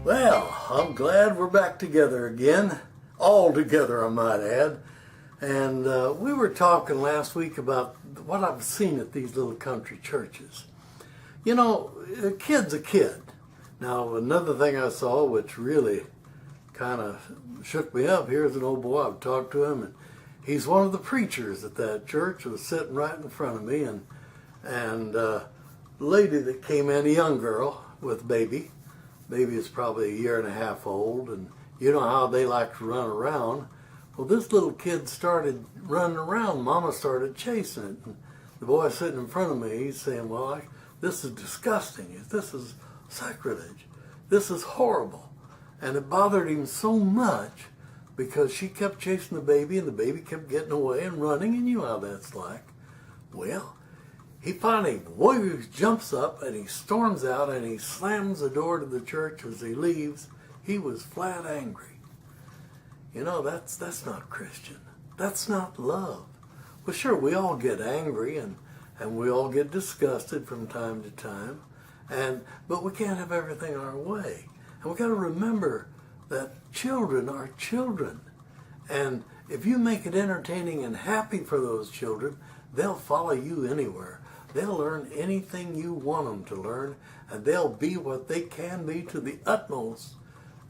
Well, I'm glad we're back together again, all together I might add. And we were talking last week about what I've seen at these little country churches. You know, a kid's a kid. Now, another thing I saw which really kind of shook me up, here's an old boy, I've talked to him, and he's one of the preachers at that church, was sitting right in front of me, and a lady that came in, a young girl with a baby. Baby is probably a year and a half old, and you know how they like to run around. Well, this little kid started running around. Mama started chasing it. And the boy sitting in front of me, he's saying, well, this is disgusting. This is sacrilege. This is horrible. And it bothered him so much because she kept chasing the baby, and the baby kept getting away and running, and you know how that's like. Well, he finally jumps up and he storms out and he slams the door to the church as he leaves. He was flat angry. You know, that's not Christian. That's not love. Well, sure, we all get angry and we all get disgusted from time to time, but we can't have everything our way. And we've got to remember that children are children. And if you make it entertaining and happy for those children, they'll follow you anywhere. They'll learn anything you want them to learn, and they'll be what they can be to the utmost.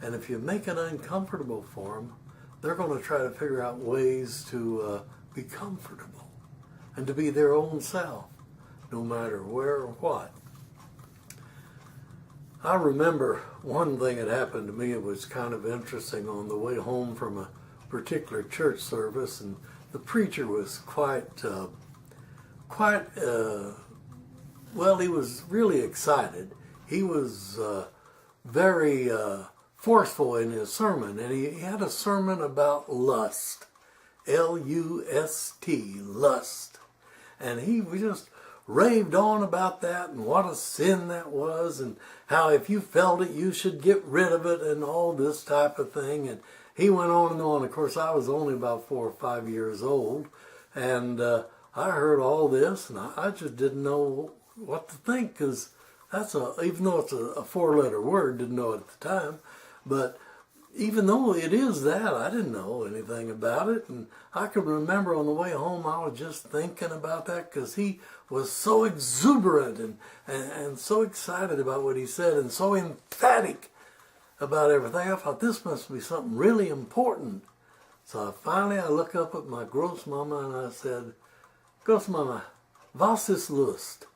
And if you make it uncomfortable for them, they're going to try to figure out ways to be comfortable and to be their own self, no matter where or what. I remember one thing that happened to me. It was kind of interesting on the way home from a particular church service, and the preacher was well, he was really excited. He was very forceful in his sermon, and he had a sermon about lust, L-U-S-T, lust. And he just raved on about that and what a sin that was, and how if you felt it, you should get rid of it, and all this type of thing. And he went on and on. Of course, I was only about 4 or 5 years old, and I heard all this, and I just didn't know what to think, because even though it's a 4-letter word, didn't know it at the time, but even though it is that, I didn't know anything about it. And I could remember on the way home, I was just thinking about that, because he was so exuberant and so excited about what he said and so emphatic about everything. I thought, this must be something really important. So finally I look up at my Großmama and I said, Großmama, was ist Lust?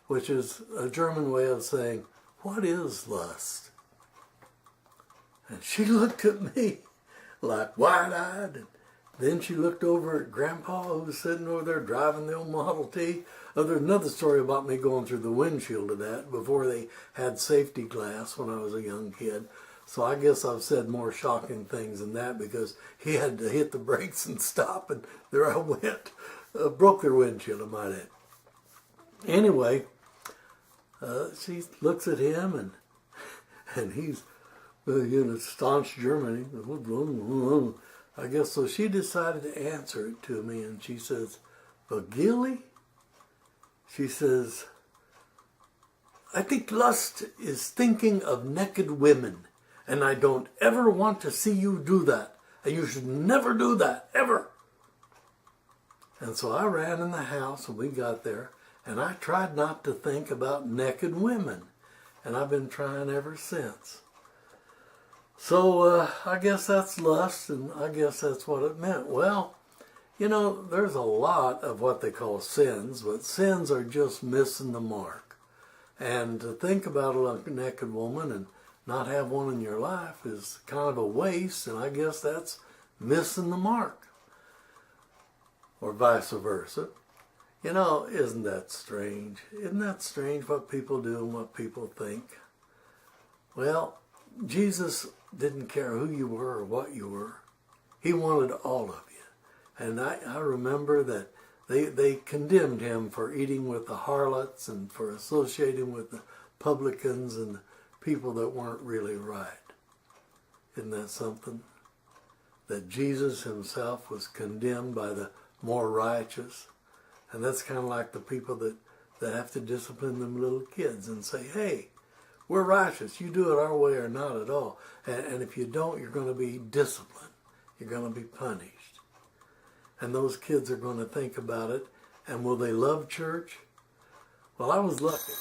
Which is a German way of saying, what is lust? And she looked at me like wide-eyed. And then she looked over at Grandpa, who was sitting over there driving the old Model T. There's another story about me going through the windshield of that before they had safety glass when I was a young kid. So I guess I've said more shocking things than that, because he had to hit the brakes and stop, and there I went. Broke their windshield, I might add. Anyway, she looks at him, and he's staunch German. I guess so. She decided to answer it to me, and she says, Gilly? She says, I think lust is thinking of naked women, and I don't ever want to see you do that, and you should never do that, ever. And so I ran in the house, and we got there, and I tried not to think about naked women, and I've been trying ever since. So I guess that's lust, and I guess that's what it meant. Well, you know, there's a lot of what they call sins, but sins are just missing the mark. And to think about a naked woman and not have one in your life is kind of a waste, and I guess that's missing the mark. Or vice versa. You know, isn't that strange? Isn't that strange what people do and what people think? Well, Jesus didn't care who you were or what you were. He wanted all of you. And I remember that they condemned him for eating with the harlots and for associating with the publicans and the people that weren't really right. Isn't that something? That Jesus himself was condemned by the more righteous. And that's kind of like the people that have to discipline them little kids and say, hey, we're righteous. You do it our way or not at all. And if you don't, you're going to be disciplined. You're going to be punished. And those kids are going to think about it. And will they love church? Well, I was lucky.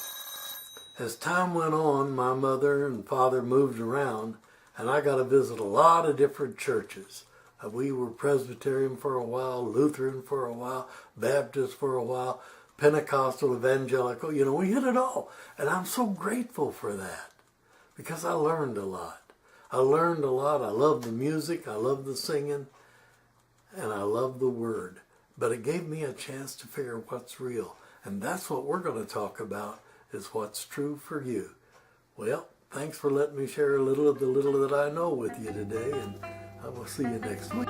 As time went on, my mother and father moved around, and I got to visit a lot of different churches. We were Presbyterian for a while, Lutheran for a while, Baptist for a while, Pentecostal, Evangelical. You know, we hit it all. And I'm so grateful for that because I learned a lot. I learned a lot. I love the music. I love the singing. And I love the Word. But it gave me a chance to figure what's real. And that's what we're going to talk about, is what's true for you. Well, thanks for letting me share a little of the little that I know with you today. And I will see you next week.